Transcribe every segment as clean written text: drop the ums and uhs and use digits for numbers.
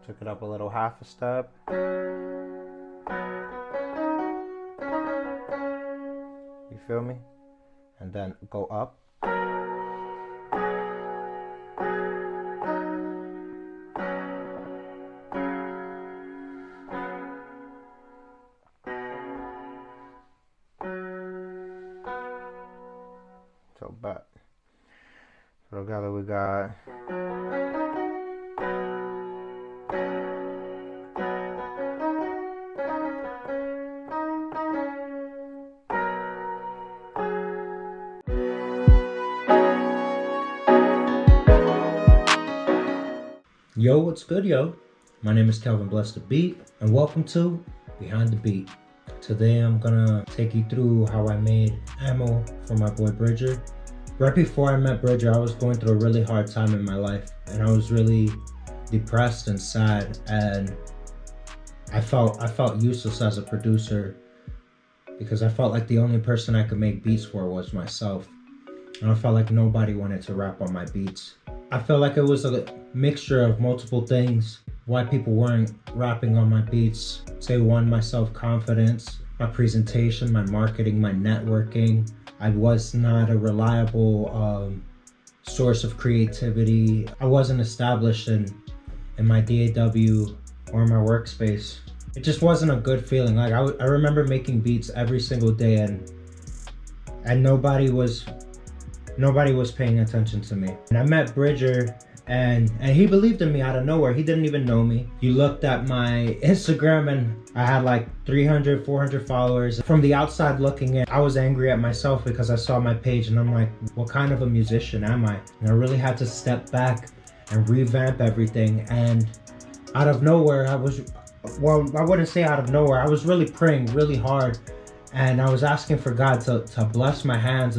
Took it up a little half a step. You feel me? And then go up. So back. So together we got Yo, what's good, yo? My name is KelvinBlessedTheBeat, and welcome to Behind the Beat. Today I'm gonna take you through how I made ammo for my boy Bridger. Right before I met Bridger, I was going through a really hard time in my life, and I was really depressed and sad, and I felt useless as a producer because I felt like the only person I could make beats for was myself. And I felt like nobody wanted to rap on my beats. I felt like it was a mixture of multiple things why people weren't rapping on my beats. Say one, my self-confidence, my presentation, my marketing, my networking. I was not a reliable source of creativity. I wasn't established in my DAW or my workspace. It just wasn't a good feeling. Like I remember making beats every single day and nobody was paying attention to me. And I met Bridger and he believed in me out of nowhere. He didn't even know me. You looked at my Instagram and I had like 300, 400 followers. From the outside looking in, I was angry at myself because I saw my page and I'm like, what kind of a musician am I? And I really had to step back and revamp everything. And out of nowhere, I wouldn't say out of nowhere. I was really praying really hard and I was asking for God to bless my hands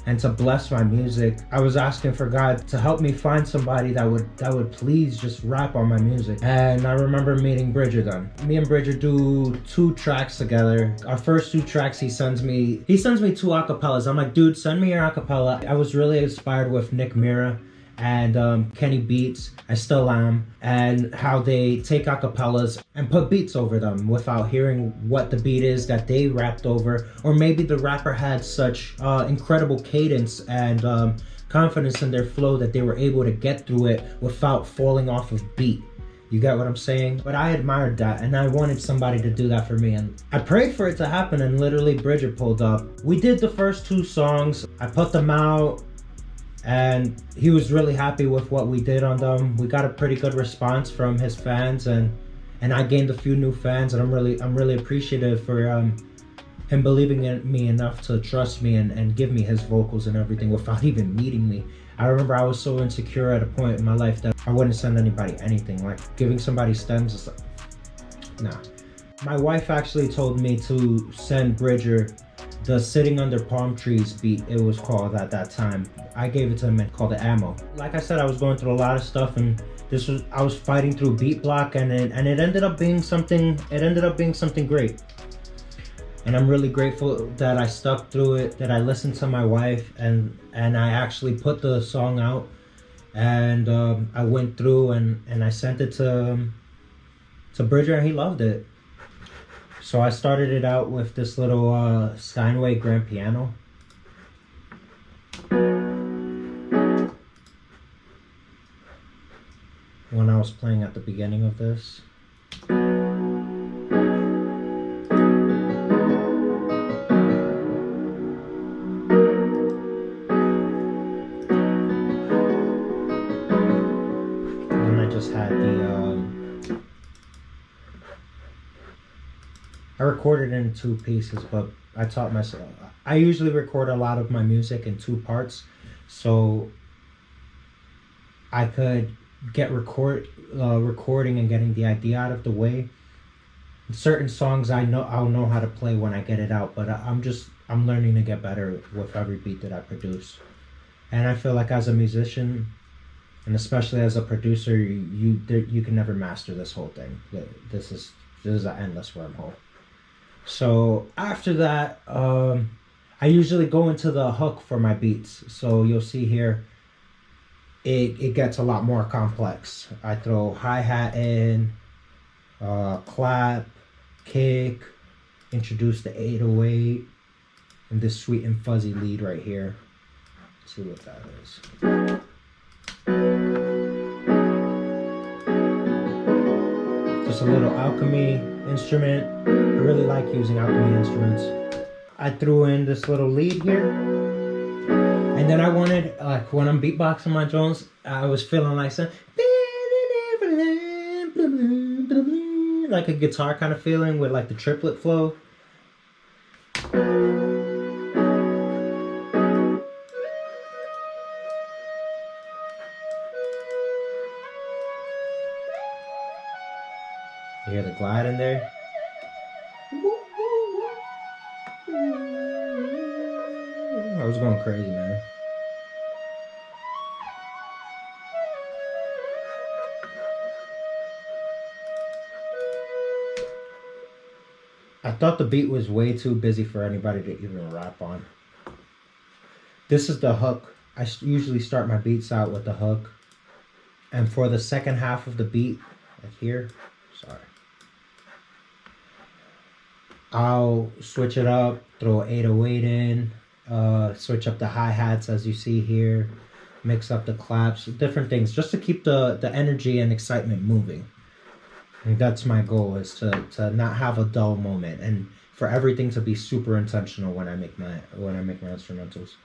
and to bless my music. I was asking for God to help me find somebody that would please just rap on my music. And I remember meeting Bridger then. Me and Bridger do 2 tracks together. Our first 2 tracks, he sends me 2 acapellas. I'm like, dude, send me your acapella. I was really inspired with Nick Mira and Kenny Beats, I still am, and how they take acapellas and put beats over them without hearing what the beat is that they rapped over, or maybe the rapper had such incredible cadence and confidence in their flow that they were able to get through it without falling off of beat. You get what I'm saying? But I admired that and I wanted somebody to do that for me, and I prayed for it to happen, and literally Bridger pulled up. We did the first 2 songs, I put them out, and he was really happy with what we did on them. We got a pretty good response from his fans, and I gained a few new fans, and I'm really appreciative for him believing in me enough to trust me and give me his vocals and everything without even meeting me. I remember I was so insecure at a point in my life that I wouldn't send anybody anything. Like giving somebody stems is like, nah. My wife actually told me to send Bridger the Sitting Under Palm Trees beat, it was called at that time. I gave it to him and called it Ammo. Like I said, I was going through a lot of stuff, and I was fighting through beat block, and it ended up being something great. And I'm really grateful that I stuck through it, that I listened to my wife, and I actually put the song out, and I went through and I sent it to Bridger, and he loved it. So I started it out with this little Steinway grand piano. When I was playing at the beginning of this. And I just had I recorded it in 2 pieces, but I taught myself. I usually record a lot of my music in 2 parts, so I could get recording and getting the idea out of the way. Certain songs I'll know how to play when I get it out, but I'm learning to get better with every beat that I produce. And I feel like as a musician, and especially as a producer, you can never master this whole thing. This is an endless wormhole. So after that, I usually go into the hook for my beats. So you'll see here, it gets a lot more complex. I throw hi-hat in, clap, kick, introduce the 808, and this sweet and fuzzy lead right here. Let's see what that is. Just a little alchemy instrument. I really like using alchemy instruments. I threw in this little lead here. And then I wanted, like when I'm beatboxing my drums, I was feeling like some, like a guitar kind of feeling with like the triplet flow. You hear the glide in there? I was going crazy, man. I thought the beat was way too busy for anybody to even rap on. This is the hook. I usually start my beats out with the hook. And for the second half of the beat, like here, sorry, I'll switch it up, throw an 808 in, switch up the hi-hats as you see here, mix up the claps, different things, just to keep the energy and excitement moving. And that's my goal, is to not have a dull moment, and for everything to be super intentional when I make my instrumentals.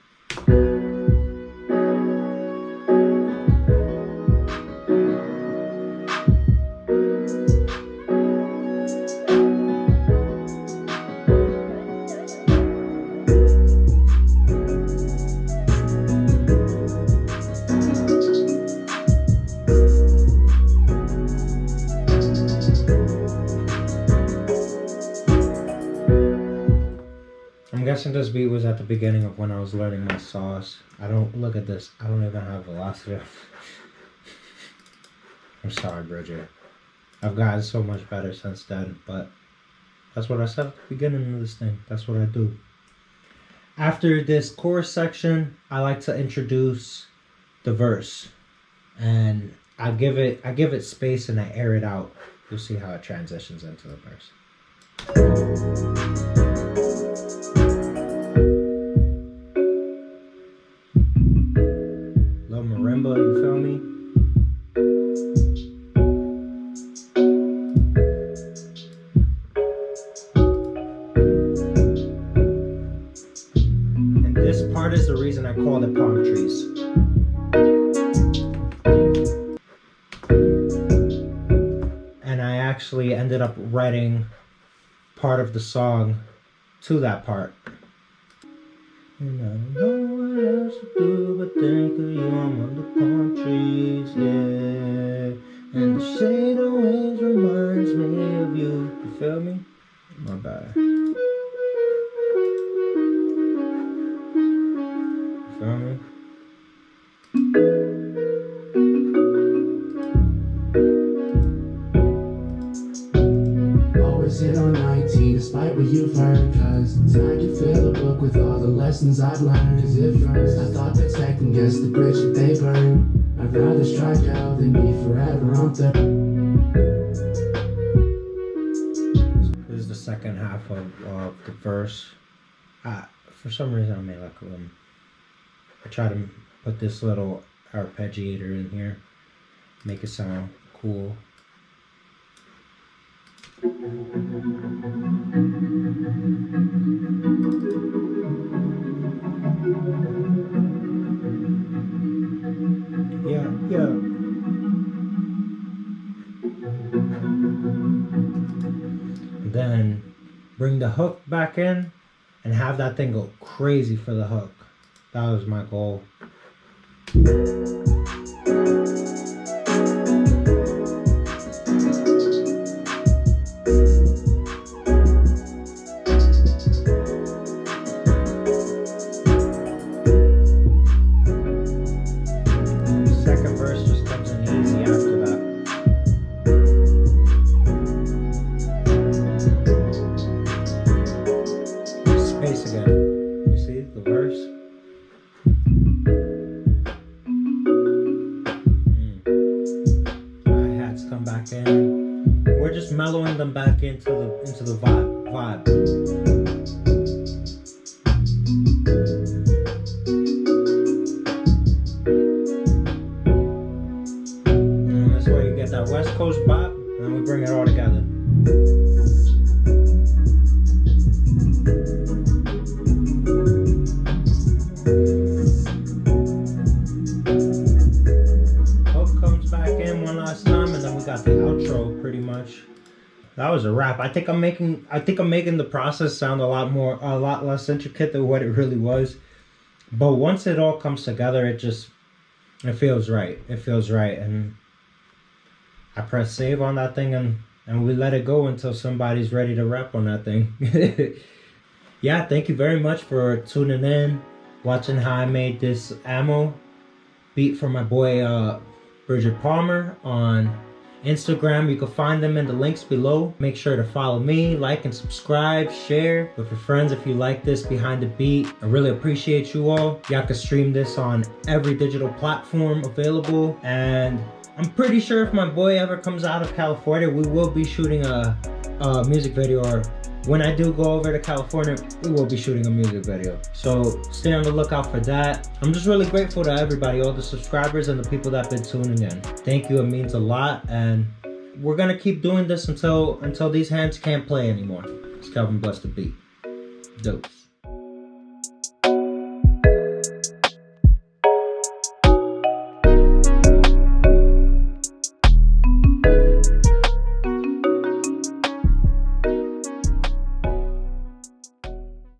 I'm guessing this beat was at the beginning of when I was learning my sauce. I don't, look at this, I don't even have velocity. I'm sorry, Bridget. I've gotten so much better since then, but that's what I said at the beginning of this thing. That's what I do. After this chorus section, I like to introduce the verse, and I give it space and I air it out. You'll see how it transitions into the verse. Little marimba, you feel me? And this part is the reason I called it palm trees. And I actually ended up writing part of the song to that part. And I don't know what else to do but think of you among the palm trees, yeah. And the shade always reminds me of you. You feel me? My bad. You feel me? Always hit on 19 despite what you've heard, cause tonight you fill a book with all the lessons I've learned. Cause at first I thought that second guess the bridge that they burned. I'd rather strike out than be forever on the. This is the second half of the verse. For some reason I made like I try to put this little arpeggiator in here, make it sound cool. Yeah. Then bring the hook back in and have that thing go crazy for the hook. That was my goal. Second verse just comes in easy after that. Space again. You see the verse? back in. We're just mellowing them back into the vibe. And that's where you get that West Coast bop, and then we bring it all together. Got the outro pretty much. That was a wrap. I think I'm making the process sound a lot less intricate than what it really was. But once it all comes together, it feels right. It feels right. And I press save on that thing and we let it go until somebody's ready to rap on that thing. Yeah, thank you very much for tuning in, watching how I made this ammo beat for my boy Bridget Palmer on Instagram. You can find them in the links below. Make sure to follow me, like and subscribe, share with your friends if you like this Behind the Beat. I really appreciate you all. Y'all can stream this on every digital platform available, and I'm pretty sure if my boy ever comes out of California, we will be shooting a music video, or when I do go over to California, we will be shooting a music video. So stay on the lookout for that. I'm just really grateful to everybody, all the subscribers and the people that have been tuning in. Thank you, it means a lot. And we're gonna keep doing this until these hands can't play anymore. It's Kelvin Bless the Beat. Dope.